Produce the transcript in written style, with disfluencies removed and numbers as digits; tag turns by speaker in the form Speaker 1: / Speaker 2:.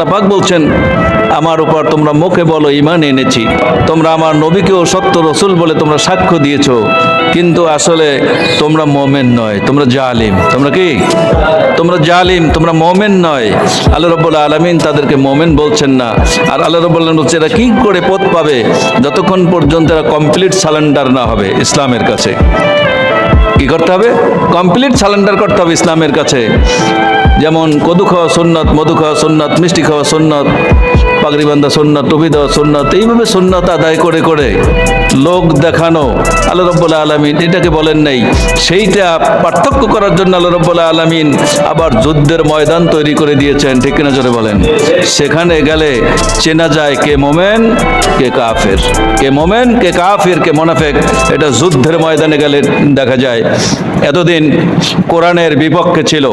Speaker 1: আল্লাহ পাক বলছেন, আমার উপর তোমরা মুখে বলো ঈমান এনেছি, তোমরা আমার নবীকেও সত্য রসুল বলে তোমরা সাক্ষ্য দিয়েছো, কিন্তু আসলে তোমরা মুমিন নয়, তোমরা জালিম। তোমরা কি? তোমরা জালিম, তোমরা মুমিন নয়। আল্লাহ রাব্বুল আলামিন তাদেরকে মুমিন বলছেন না। আর আল্লাহ রাব্বুল আলামিন বলছে এরা কি করে পথ পাবে যতক্ষণ পর্যন্ত এরা কমপ্লিট সারেন্ডার না হবে ইসলামের কাছে। কি করতে হবে? কমপ্লিট সারেন্ডার করতে হবে ইসলামের কাছে। যেমন কদু খাওয়া সুন্নত, মধু খাওয়া সুন্নত, মিষ্টি খাওয়া সুন্নত, পাগড়ি বান্ধা সুন্নত, টুপি দেওয়া সুন্নত, এইভাবে সুন্নত আদায় করে করে লোক দেখানো আল্লাহ রাব্বুল আলামিন এটাকে বলেন নাই। সেইটা পার্থক্য করার জন্য আল্লাহ রাব্বুল আলামিন আবার যুদ্ধের ময়দান তৈরি করে দিয়েছেন, ঠিক কিনা জোরে বলেন। সেখানে গেলে চেনা যায় কে মোমেন কে কাফের, কে মোমেন কে কাফের কে মুনাফিক, এটা যুদ্ধের ময়দানে গেলে দেখা যায়। এতদিন কোরআনের বিপক্ষে ছিল।